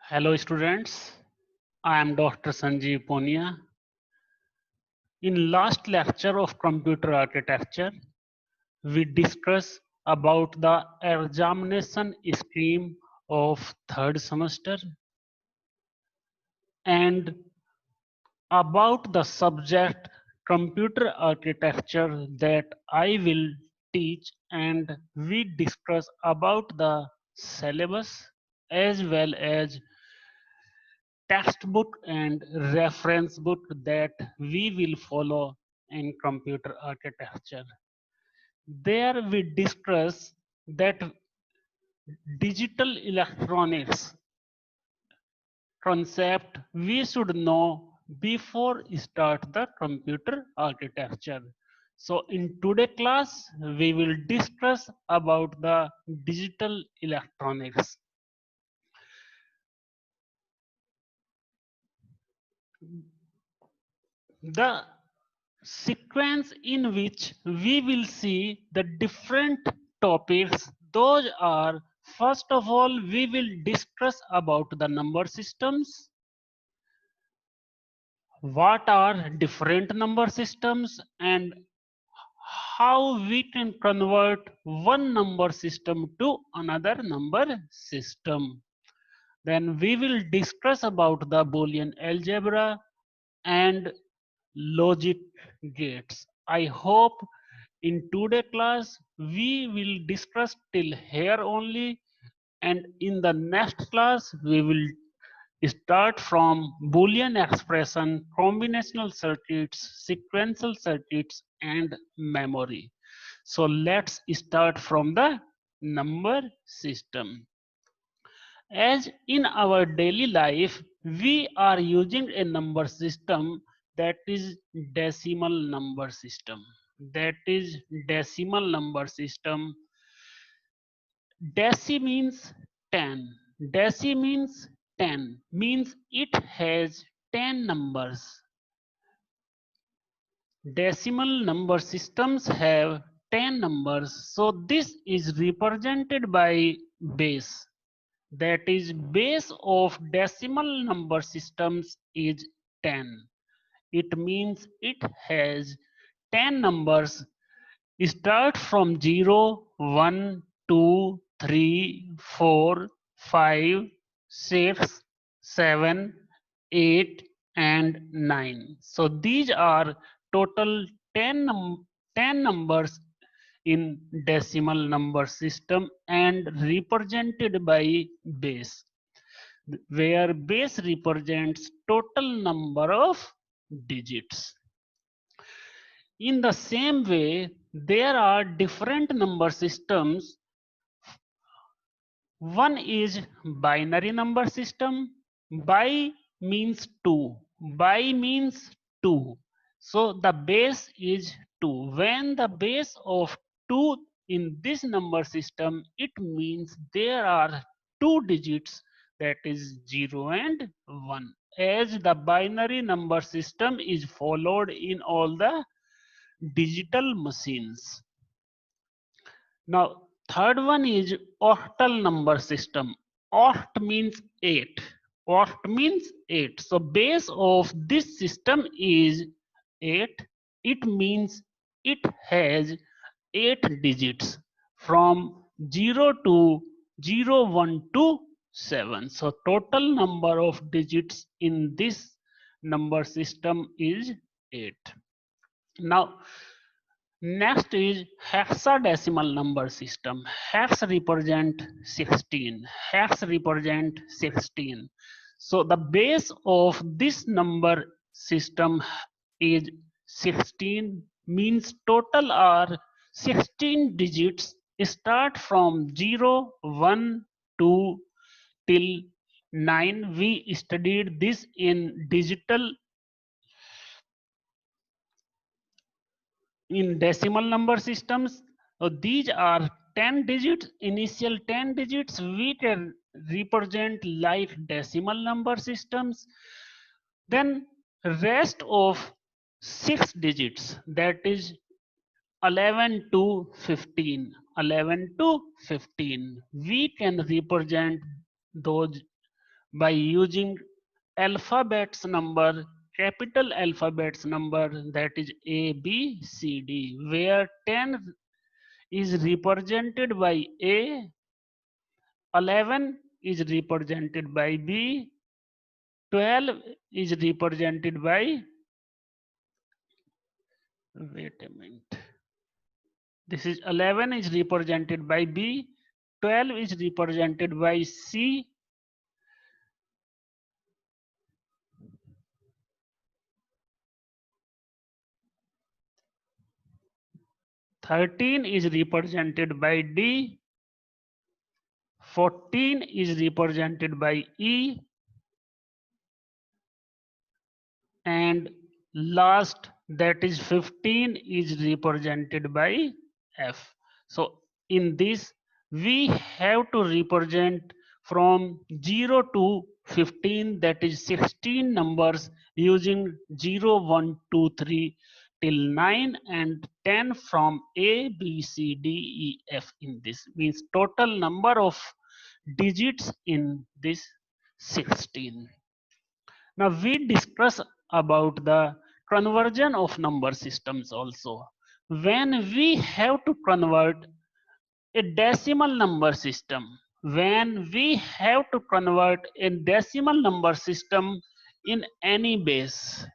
Hello students, I am Dr. Sanjeev Ponia. In last lecture of computer architecture, we discussed about the examination scheme of third semester and about the subject computer architecture that I will teach, and we discuss about the syllabus as well as textbook and reference book that we will follow in computer architecture. There we discuss that digital electronics concept we should know before start the computer architecture. So in today class we will discuss about the digital electronics. The sequence in which we will see the different topics, those are, first of all we will discuss about the number systems, what are different number systems and how we can convert one number system to another number system. Then we will discuss about the Boolean algebra and logic gates. I hope in today class we will discuss till here only, and in the next class we will start from Boolean expression, combinational circuits, sequential circuits and memory. So let's start from the number system. As in our daily life, we are using a number system that is decimal number system. That is decimal number system. Deci means 10. Deci means 10. Means it has 10 numbers. Decimal number systems have 10 numbers. So this is represented by base. That is, base of decimal number systems is 10. It means it has 10 numbers. Start from 0, 1, 2, 3, 4, 5, 6, 7, 8 and 9. So these are total 10 numbers in decimal number system and represented by base, where base represents total number of digits. In the same way, there are different number systems. One is binary number system. Bi means 2. Bi means 2. So the base is 2. When the base of 2 in this number system, it means there are two digits, that is 0 and 1. As the binary number system is followed in all the digital machines. Now, third one is octal number system. Oct means 8. Oct means 8. So base of this system is 8. It means it has 8 digits from 0 to 0, 1 to 7. So total number of digits in this number system is 8. Now, next is hexadecimal number system. Hex represent 16. Hex represent 16. So the base of this number system is 16, means total are 16 digits, start from 0, 1, 2 till 9. We studied this in decimal number systems. So these are 10 digits, initial 10 digits we can represent like decimal number systems. Then rest of 6 digits, that is 11 to 15. 11 to 15 we can represent those by using alphabets number, capital alphabets number, that is A, B, C, D, where 10 is represented by A, 11 is represented by B, 12 is represented by, wait a minute, this is 11 is represented by B, 12 is represented by C, 13 is represented by D, 14 is represented by E, and last, that is 15, is represented by F. So in this we have to represent from 0 to 15, that is 16 numbers, using 0, 1, 2, 3 till 9 and 10 from A, B, C, D, E, F. In this means total number of digits in this 16. Now we discuss about the conversion of number systems also. When we have to convert a decimal number system, when we have to convert a decimal number system in any base,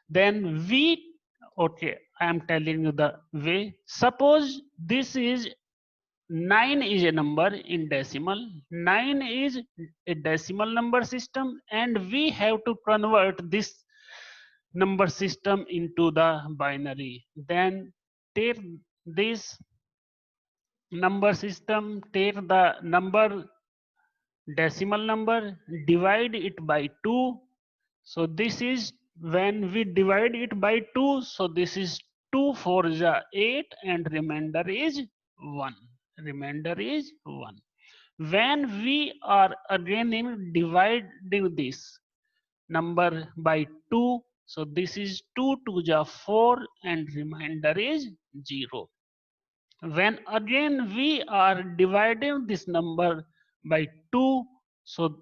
then we, okay, I am telling you the way. Suppose this is 9 is a number in decimal, 9 is a decimal number system, and we have to convert this number system into the binary. Then take this number system, take the number, decimal number, divide it by 2. So this is, when we divide it by 2, so this is 2 4 is 8 and remainder is 1. Remainder is 1. When we are again dividing this number by 2, so this is 2 2 is 4 and remainder is 0. When again we are dividing this number by 2, so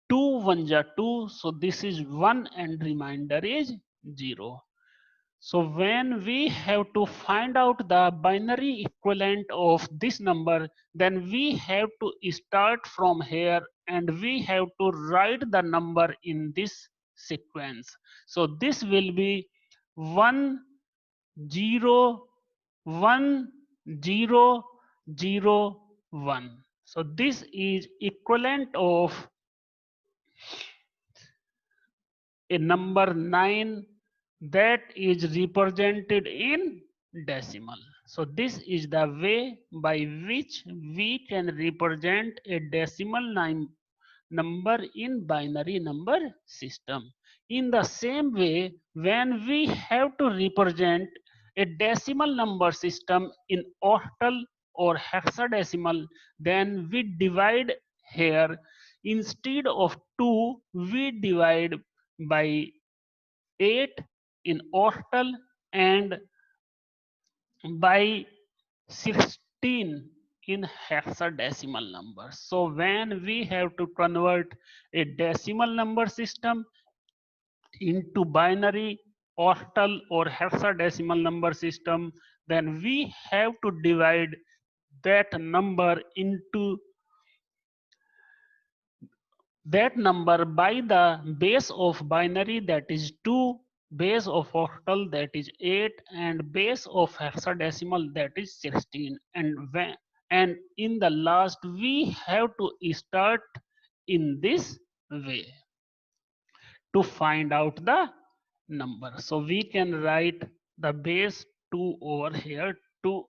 2 1 is 2, so this is 1 and remainder is 0. So when we have to find out the binary equivalent of this number, then we have to start from here and we have to write the number in this sequence. So this will be 1 0 1 0 0 1. So this is equivalent of a number 9 that is represented in decimal. So this is the way by which we can represent a decimal number in binary number system. In the same way, when we have to represent a decimal number system in octal or hexadecimal, then we divide here, instead of 2 we divide by 8 in octal and by 16 in hexadecimal numbers. So when we have to convert a decimal number system into binary, octal or hexadecimal number system, then we have to divide that number into that number by the base of binary, that is 2, base of octal, that is 8, and base of hexadecimal, that is 16. And in the last we have to start in this way to find out the number. So we can write the base 2 over here to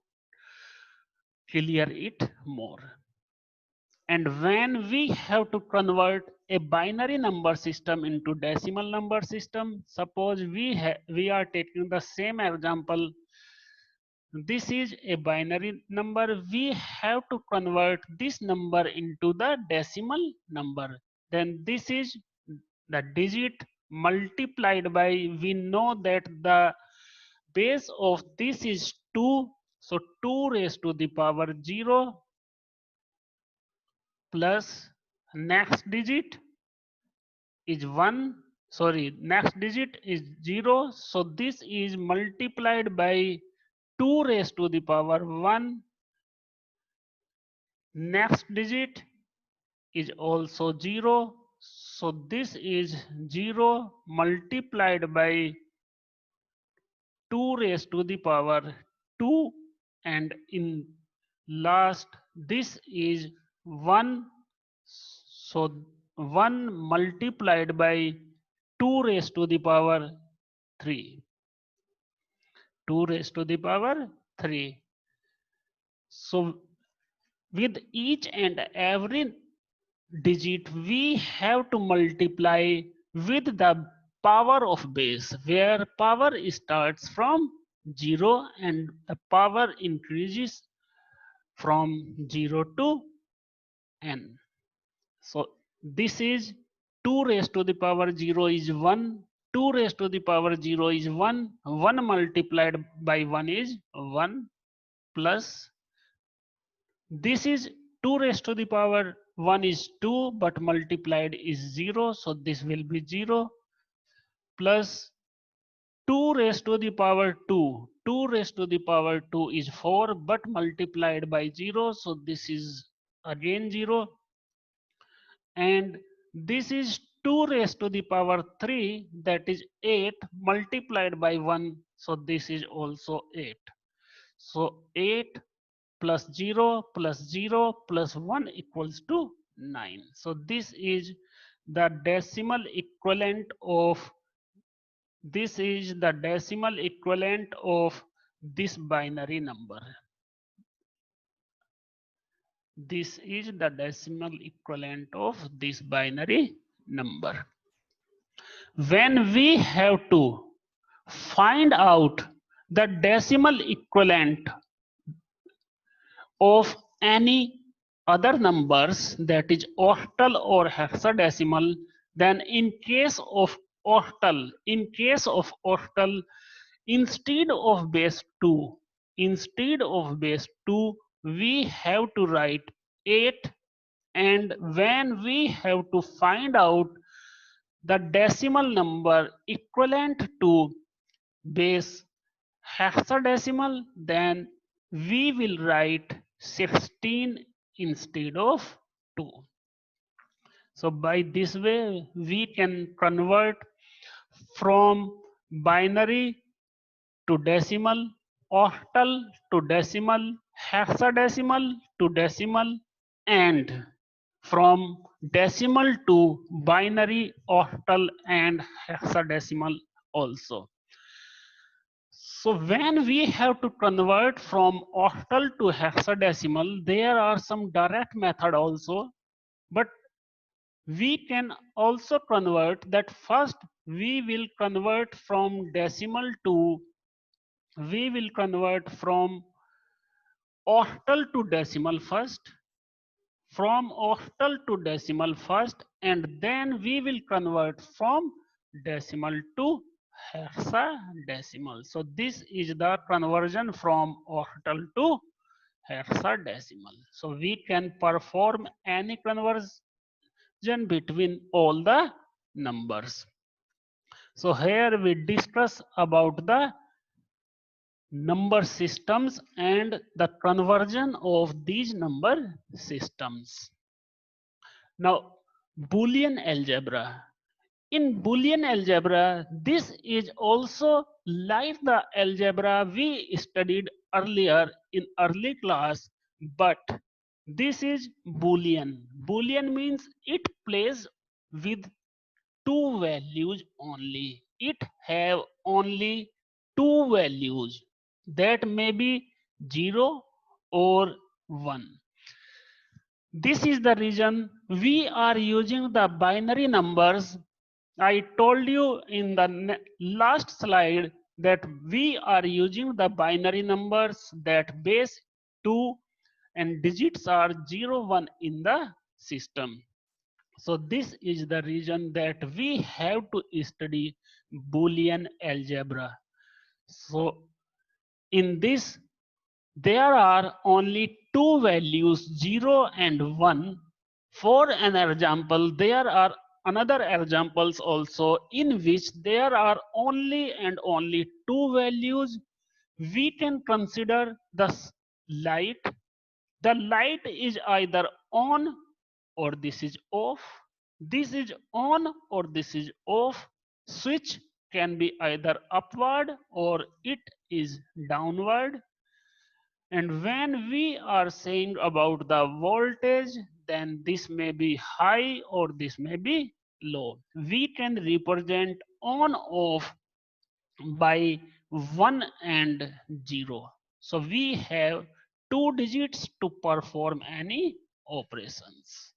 clear it more. And when we have to convert a binary number system into decimal number system, suppose we are taking the same example. This is a binary number. We have to convert this number into the decimal number. Then this is the digit multiplied by, we know that the base of this is 2. So 2 raised to the power 0 plus next digit is 1, sorry, next digit is 0, so this is multiplied by 2 raised to the power 1. Next digit is also 0, so this is 0 multiplied by 2 raised to the power 2, and in last this is 1, so 1 multiplied by 2 raised to the power 3. 2 raised to the power 3. So with each and every digit we have to multiply with the power of base, where power starts from 0 and the power increases from 0 to n. So this is 2 raised to the power 0 is 1, 2 raised to the power 0 is 1, 1 multiplied by 1 is 1, plus this is 2 raised to the power 1 is 2, but multiplied is 0, so this will be 0, plus 2 raised to the power 2. 2 raised to the power 2 is 4, but multiplied by 0, so this is again 0, and this is 2 raised to the power 3, that is 8 multiplied by 1, so this is also 8. So 8 plus 0 plus 0 plus 1 equals to 9. So this is the decimal equivalent of this binary number. This is the decimal equivalent of this binary number. When we have to find out the decimal equivalent of any other numbers, that is octal or hexadecimal, then in case of octal, instead of base 2, we have to write 8, and when we have to find out the decimal number equivalent to base hexadecimal, then we will write 16 instead of 2. So by this way we can convert from binary to decimal, octal to decimal, hexadecimal to decimal, and from decimal to binary, octal and hexadecimal also. So when we have to convert from octal to hexadecimal, there are some direct method also, but we can also convert that. First we will convert from decimal to, we will convert from octal to decimal first, from octal to decimal first, and then we will convert from decimal to hexadecimal. So this is the conversion from octal to hexadecimal. So we can perform any conversion between all the numbers. So here we discuss about the number systems and the conversion of these number systems. Now, Boolean algebra. In Boolean algebra, this is also like the algebra we studied earlier in early class, but this is Boolean. Boolean means it plays with two values only. It have only two values, that may be 0 or 1. This is the reason we are using the binary numbers. I told you in the last slide that we are using the binary numbers that base 2 and digits are 0, 1 in the system. So this is the reason that we have to study Boolean algebra. So in this, there are only two values, 0 and 1, For an example, there are another examples also in which there are only and only two values. We can consider the light. The light is either on or this is off. This is on or this is off. Switch can be either upward or it is downward. And when we are saying about the voltage, then this may be high or this may be low. We can represent on off by 1 and 0. So we have two digits to perform any operations.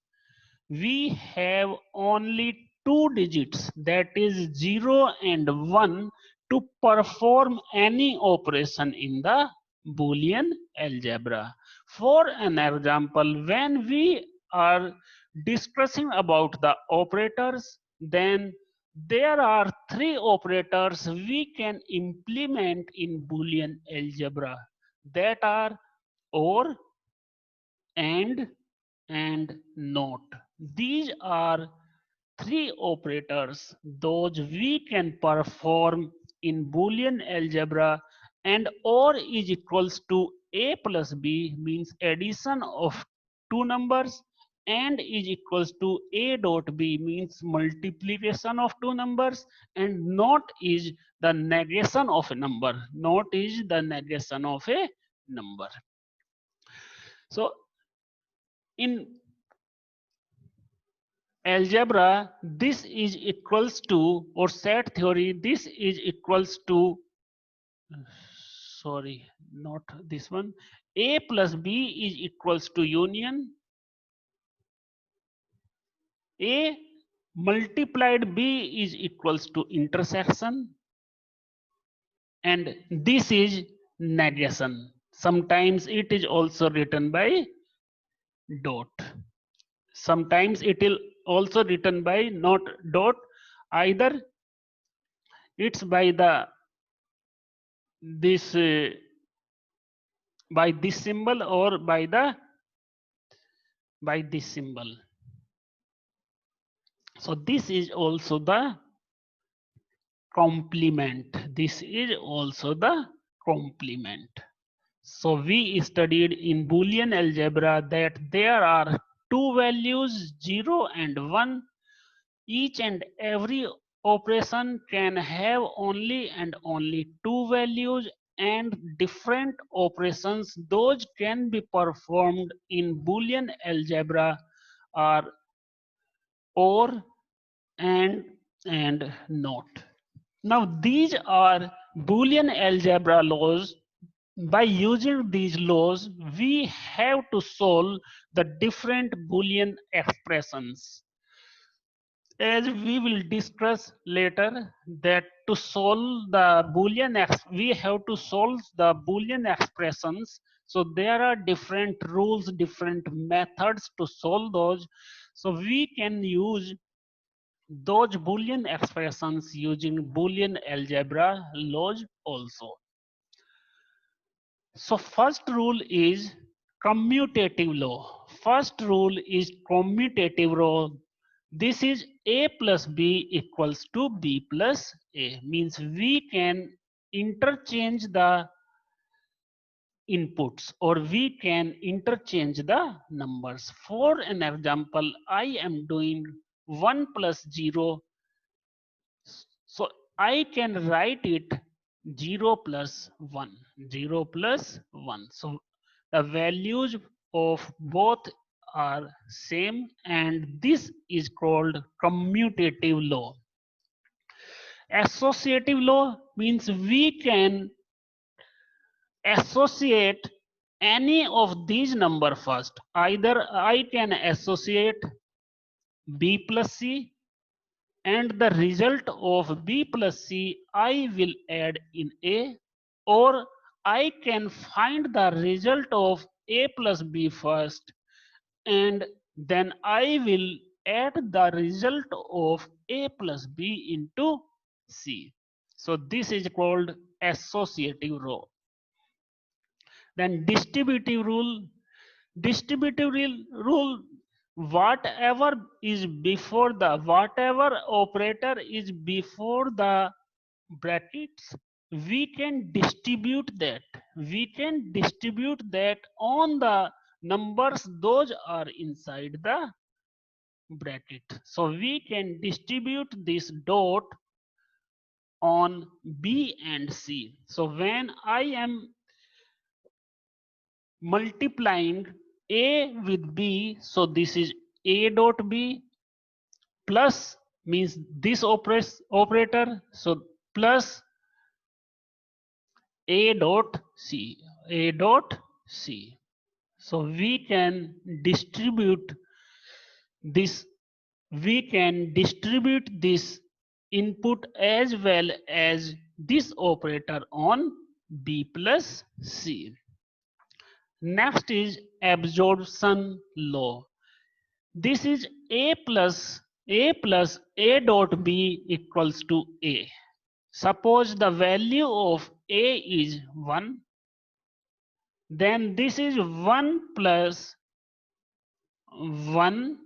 We have only two digits, that is 0 and 1, to perform any operation in the Boolean algebra. For an example, when we are discussing about the operators, then there are three operators we can implement in Boolean algebra, that are OR, and NOT. These are three operators those we can perform in Boolean algebra, and OR is equals to A plus B means addition of two numbers, and is equals to A dot B means multiplication of two numbers, and NOT is the negation of a number. NOT is the negation of a number. So in algebra, this is equals to, or set theory, this is equals to, sorry, not this one, A plus B is equals to union, A multiplied B is equals to intersection, and this is negation. Sometimes it is also written by dot. Sometimes it is also written by not dot. Either it's by the this by this symbol or by this symbol. So this is also the complement. This is also the complement. So we studied in Boolean algebra that there are two values 0 and 1. Each and every operation can have only and only two values, and different operations those can be performed in Boolean algebra are OR, and NOT. Now these are Boolean algebra laws. By using these laws, we have to solve the different Boolean expressions. As we will discuss later, that to solve the Boolean, we have to solve the Boolean expressions. So there are different rules, different methods to solve those. So we can use those Boolean expressions using Boolean algebra laws also. So first rule is commutative law. First rule is commutative law. This is A plus B equals to B plus A. Means we can interchange the inputs, or we can interchange the numbers. For an example, I am doing 1 plus 0. So I can write it 0 plus 1. 0 plus 1. So the values of both are same, and this is called commutative law. Associative law means we can associate any of these number first. Either I can associate B plus C, and the result of B plus C I will add in A, or I can find the result of A plus B first, and then I will add the result of A plus B into C. So this is called associative rule. Then distributive rule. Distributive rule whatever operator is before the brackets, we can distribute that on the numbers those are inside the bracket. So we can distribute this dot on B and C. So when I am multiplying A with B, so this is A dot B plus means this operator, so plus A dot C, A dot C. So we can distribute this, input as well as this operator on B plus C. Next is absorption law. This is A plus A dot B equals to A. Suppose the value of A is 1, then this is 1 plus 1,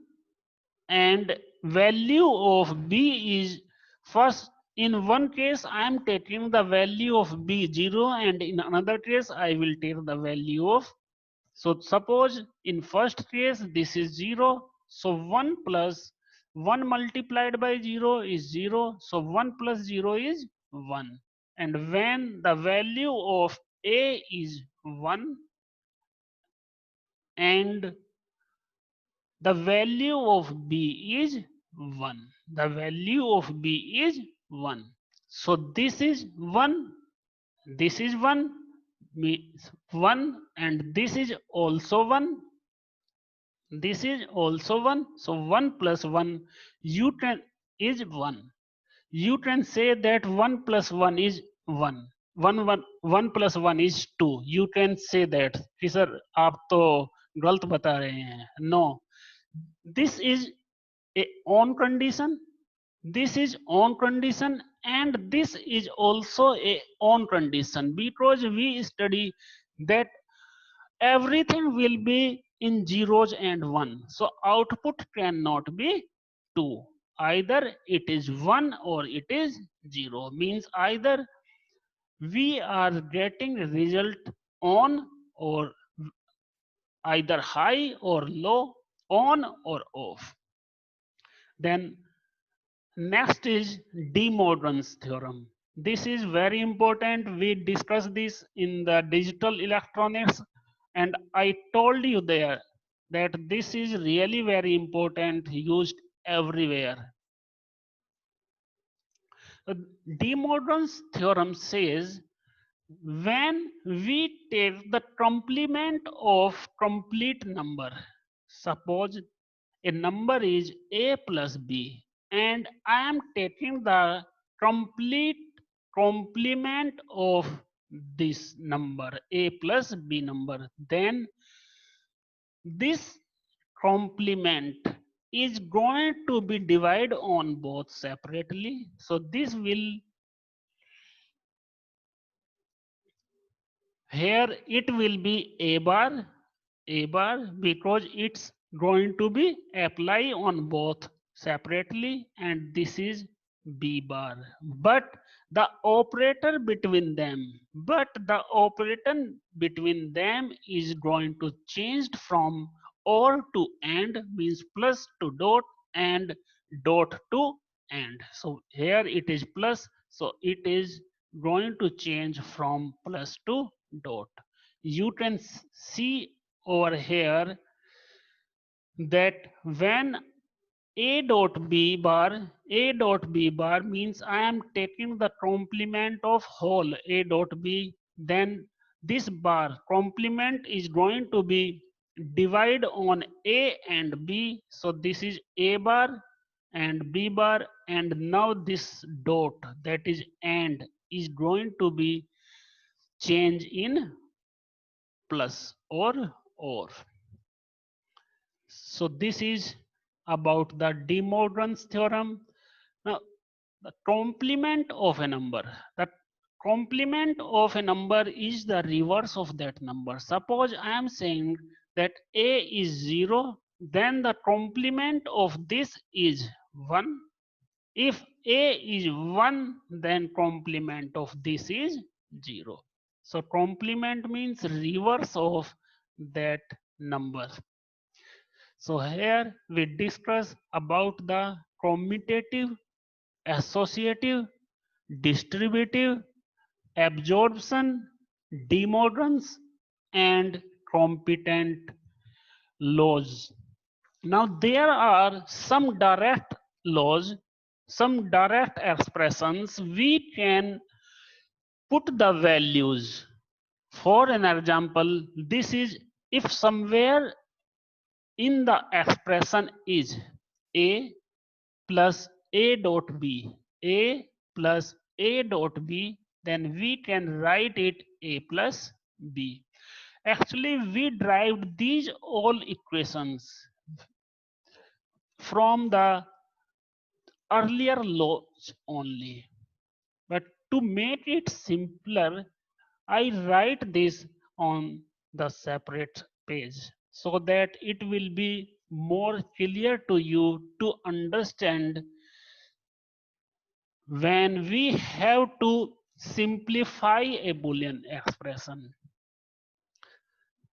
and value of B is, first in one case I am taking the value of B 0, and in another case I will take the value of, so suppose in first case this is 0, so 1 plus 1 multiplied by 0 is 0, so 1 plus 0 is 1, and when the value of A is 1 and the value of B is 1, the value of B is 1, so this is 1, this is 1, means 1, and this is also 1, this is also 1, so 1 plus 1 you can is 1. You can say that 1 plus 1 is 1, 1 plus 1 is 2. You can say that कि sir आप तो गलत बता रहे हैं. No, this is a on condition, this is on condition, and this is also a on condition, because we study that everything will be in zeros and 1, so output cannot be 2, either it is 1 or it is 0, means either we are getting result on or either high or low, on or off. Then next is De Morgan's theorem. This is very important. We discussed this in the digital electronics, and I told you there that this is really very important, used everywhere. De Morgan's theorem says when we take the complement of complete number, suppose a number is A plus B, and I am taking the complete complement of this number A plus B number, then this complement is going to be divided on both separately. So this will, here it will be A bar because it's going to be apply on both separately, and this is B bar, but the operator between them is going to change from or to and, means plus to dot and dot to and. So here it is plus, so it is going to change from plus to dot. You can see over here that when A dot B bar means I am taking the complement of whole A dot B, then this bar complement is going to be divide on A and B, so this is A bar and B bar, and now this dot, that is and, is going to be change in plus or. So this is about the De Morgan's theorem. Now, the complement of a number. The complement of a number is the reverse of that number. Suppose I am saying that A is 0 then the complement of this is 1. If A is 1, then complement of this is 0. So complement means reverse of that number. So here we discuss about the commutative, associative, distributive, absorption, De-Morgan's, and competent laws. Now there are some direct laws, some direct expressions we can put the values. For an example, this is if somewhere in the expression is A plus A dot B, A plus A dot B, then we can write it A plus B. Actually, we derived these all equations from the earlier laws only. But to make it simpler, I write this on the separate page so that it will be more clear to you to understand when we have to simplify a Boolean expression.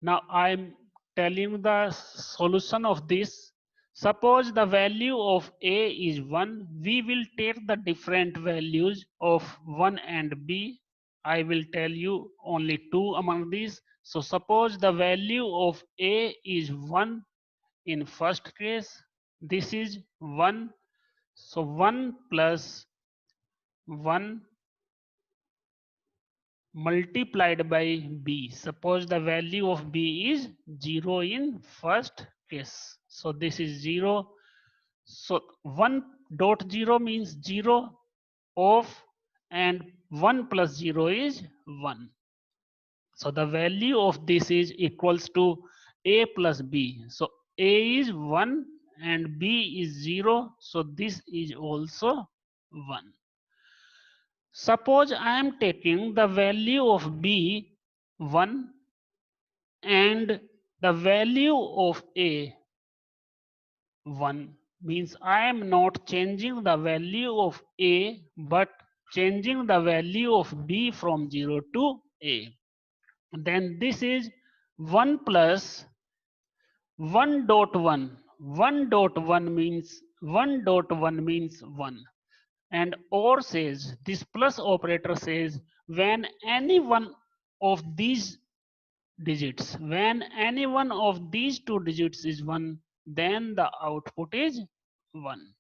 Now I'm telling the solution of this. Suppose the value of A is 1, we will take the different values of 1 and B. I will tell you only 2 among these. So suppose the value of A is 1 in first case. This is 1. So 1 plus 1 multiplied by B. Suppose the value of B is 0 in first case. So this is 0. So 1 dot 0 means 0 of, and 1 plus 0 is 1. So the value of this is equals to A plus B. So A is 1 and B is 0. So this is also 1. Suppose I am taking the value of B 1 and the value of A 1, means I am not changing the value of A but changing the value of B from 0 to A. Then this is 1 plus 1 dot 1. 1 dot 1 means 1, and or says this plus operator says when any one of these digits, when any one of these two digits is 1, then the output is 1.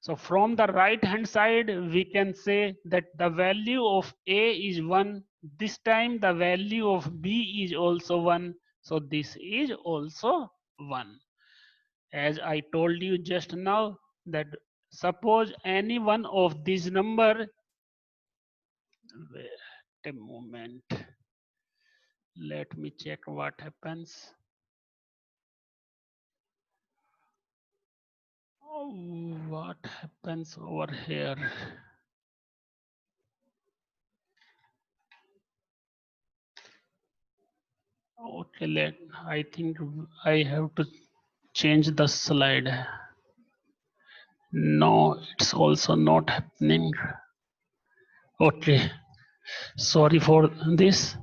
So from the right hand side we can say that the value of A is 1, this time the value of B is also 1, so this is also 1. As I told you just now that suppose any one of these number, wait a moment, let me check what happens. Oh, what happens over here? Okay, I think I have to change the slide. No, it's also not happening. Okay, sorry for this.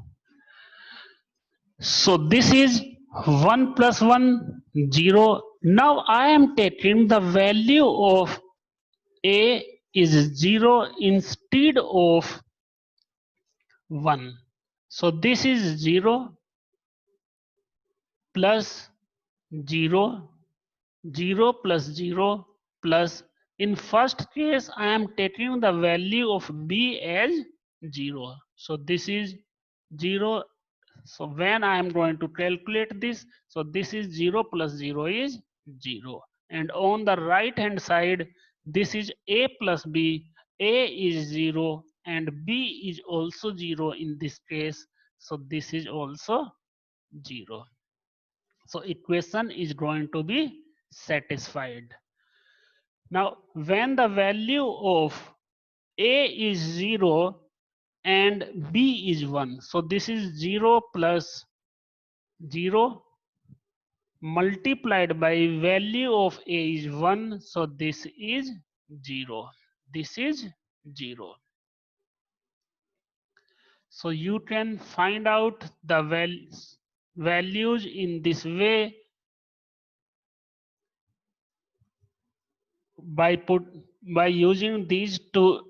So this is 1 plus 1, 0. Now I am taking the value of A is 0 instead of 1. So this is 0 plus 0, 0 plus 0 plus, in first case I am taking the value of B as 0. So this is 0. So when I am going to calculate this, so this is 0 plus 0 is 0. And on the right hand side, this is A plus B. A is 0 and B is also 0 in this case. So this is also 0. So equation is going to be satisfied. Now when the value of A is 0 and B is 1, so this is 0 plus 0 multiplied by value of a is 1, so this is 0. This is 0. So you can find out the values in this way by put by using these two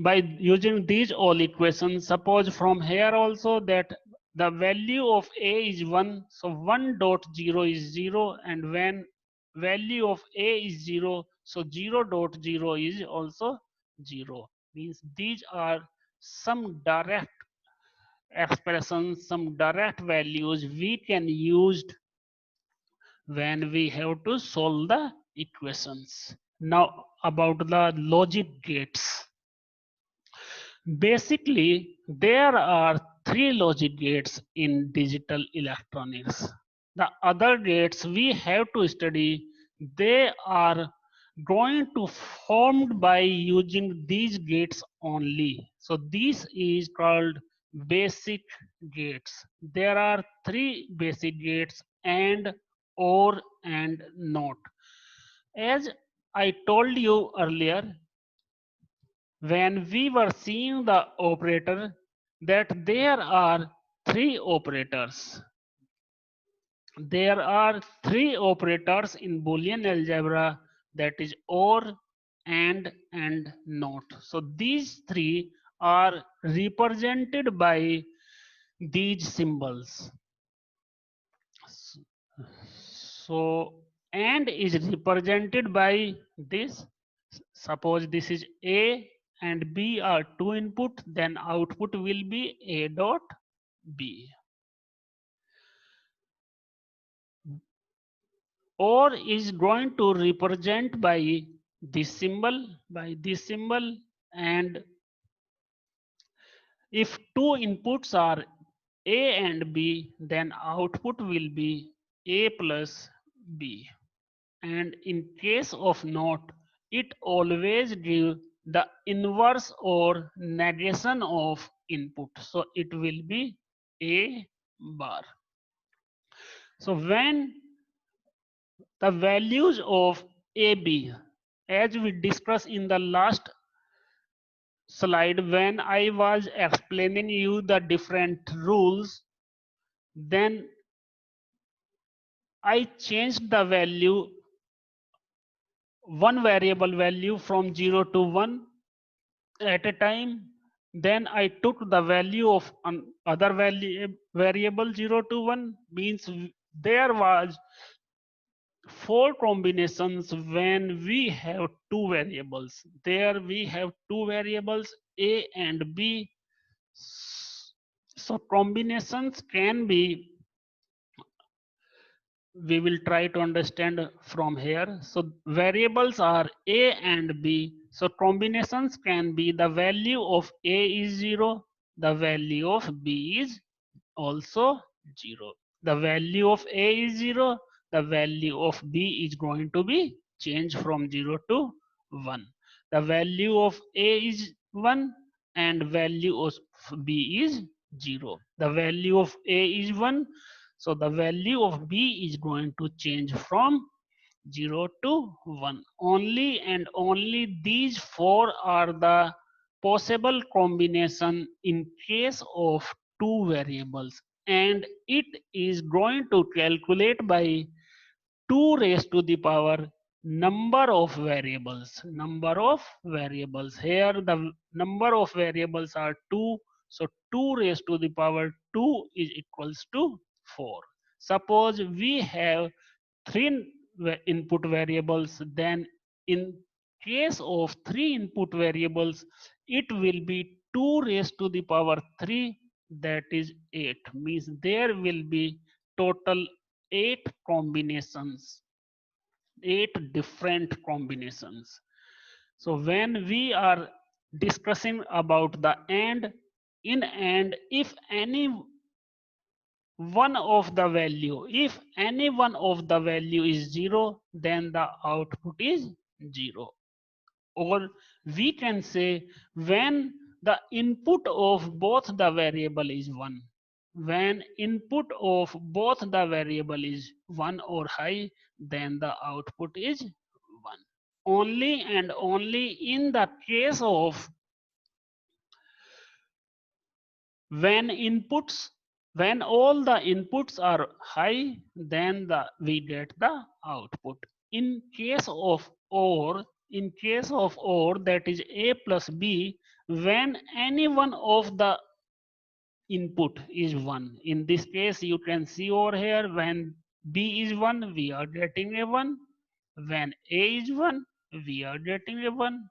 by using these all equations. Suppose from here also that the value of a is 1, so 1 dot 0 is 0, and when value of a is 0, so 0 dot 0 is also 0. Means these are some direct expressions, some direct values we can use when we have to solve the equations. Now about the logic gates. Basically, there are three logic gates in digital electronics. The other gates we have to study, they are going to formed by using these gates only. So this is called basic gates. There are three basic gates: and, or, and not. As I told you earlier, when we were seeing the operator, that there are three operators. There are three operators in Boolean algebra, that is or, and not. So these three are represented by these symbols. So and is represented by this. Suppose this is A and B are two input, then output will be A dot B. Or is going to represent by this symbol, and if two inputs are A and B, then output will be A plus B. And in case of not, it always give the inverse or negation of input, so it will be A bar. So when the values of AB, as we discussed in the last slide when I was explaining you the different rules, then I changed the value, one variable value from 0 to 1 at a time. Then I took the value of other variable 0 to 1, means there was four combinations when we have two variables. There we have two variables A and B. So combinations can be, we will try to understand from here. So variables are A and B. So combinations can be the value of A is 0, the value of B is also 0. The value of A is 0, the value of B is going to be changed from 0 to 1. The value of A is 1 and value of B is 0. The value of A is 1, so the value of B is going to change from 0 to 1. Only and only these four are the possible combination in case of two variables, and it is going to calculate by 2 raised to the power number of variables. Here the number of variables are 2, so 2 raised to the power 2 is equals to 4. Suppose we have three input variables, then in case of three input variables, it will be 2 raised to the power 3, that is 8. Means there will be total 8 combinations, 8 different combinations. So when we are discussing about the and, in and, if any one of the value, if any one of the value is 0, then the output is 0. Or we can say when the input of both the variable is 1, when input of both the variable is 1 or high, then the output is 1. Only and only in the case of when inputs when all the inputs are high, then we get the output. In case of or that is a plus b, when any one of the input is 1, in this case you can see over here, when b is 1 we are getting a 1, when a is 1 we are getting a 1,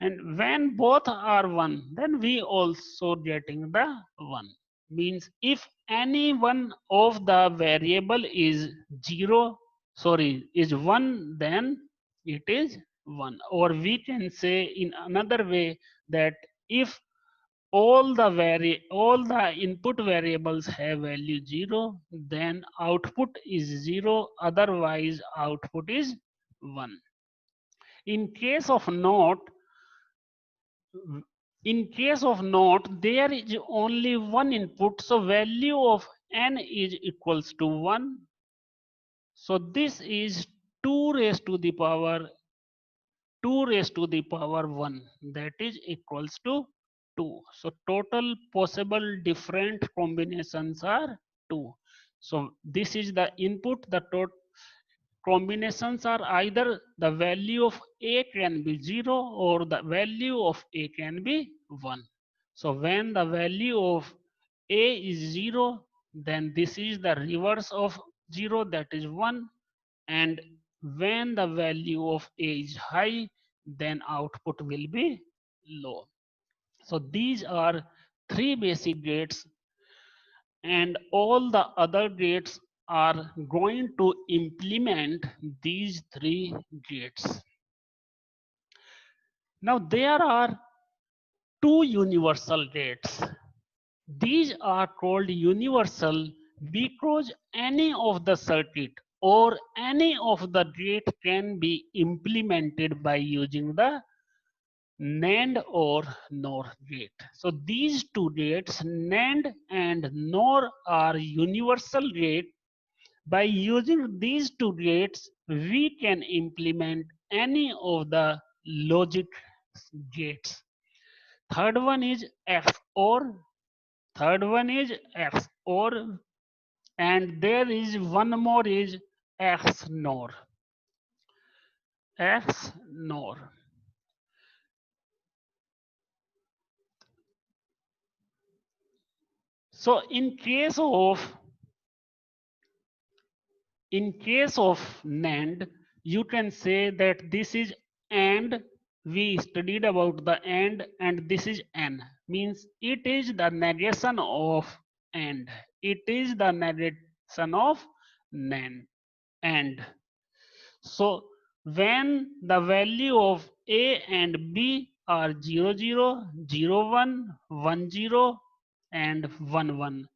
and when both are 1 then we also getting the 1. Means if any one of the variable is 0, sorry, is 1, then it is 1. Or we can say in another way that if all the input variables have value 0, then output is 0, otherwise output is 1. In case of not, in case of not, there is only one input, so value of n is equals to 1. So this is 2 raised to the power 2 raised to the power 1, that is equals to 2. So total possible different combinations are 2. So this is the input. The total combinations are either the value of a can be 0 or the value of a can be 1. So when the value of a is 0, then this is the reverse of 0, that is 1. And when the value of a is high, then output will be low. So these are three basic gates, and all the other gates are going to implement these three gates. Now there are two universal gates. These are called universal because any of the circuit or any of the gate can be implemented by using the NAND or NOR gate. So these two gates, NAND and NOR, are universal gate. By using these two gates, we can implement any of the logic gates. Third one is XOR. Third one is XOR, and there is one more is XNOR. XNOR. So in case of NAND, you can say that this is AND. We studied about the and this is N. Means it is the negation of AND. It is the negation of NAND. And so when the value of A and B are 0, 0, 0, 1, 1, 0, and 1, 1.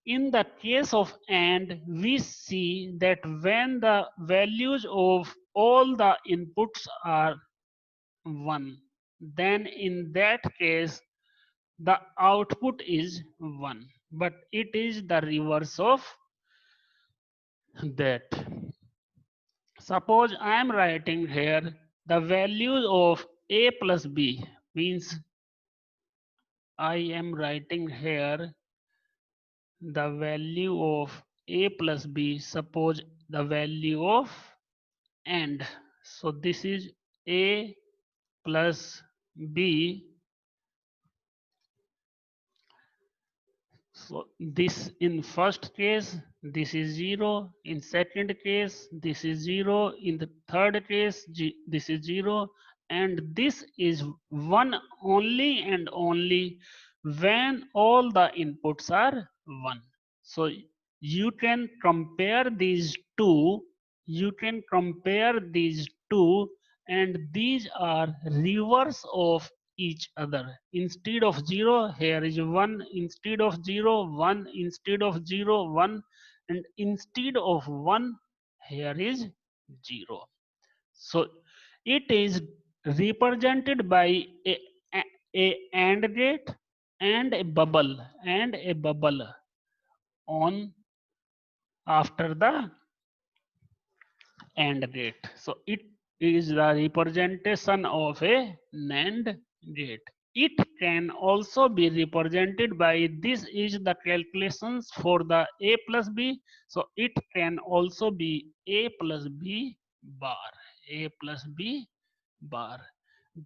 In the case of AND, we see that when the values of all the inputs are 1, then in that case the output is 1. But it is the reverse of that. Suppose I am writing here the values of A plus B, means I am writing here the value of A plus B, suppose the value of AND. So this is A plus B. So this in first case, this is 0. In second case, this is 0. In the third case, this is 0. And this is 1 only and only when all the inputs are 1. So you can compare these two. You can compare these two, and these are reverse of each other. Instead of 0, here is 1. Instead of 0, 1. Instead of 0, 1. And instead of 1, here is 0. So it is represented by a AND gate and a bubble on after the AND gate. So it is the representation of a NAND gate. It can also be represented by this is the calculations for the A plus B. So it can also be A plus B bar. A plus B bar.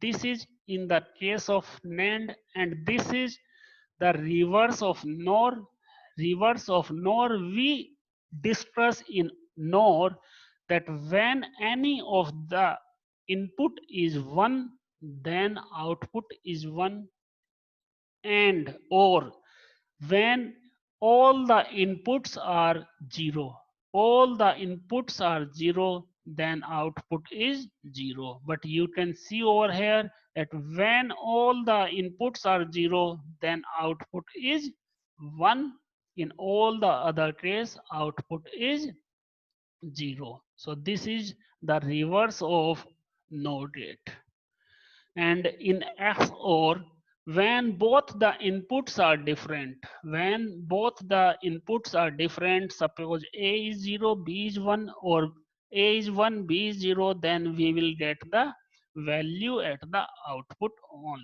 This is in the case of NAND, and this is the reverse of NOR. Reverse of NOR we discuss in NOR that when any of the input is 1, then output is 1, and or when all the inputs are 0. All the inputs are 0, then output is 0. But you can see over here that when all the inputs are 0, then output is 1. In all the other case, output is 0. So this is the reverse of NOR gate. And in XOR, when both the inputs are different, suppose A is 0, B is 1, or A is 1, B is 0, then we will get the value at the output only.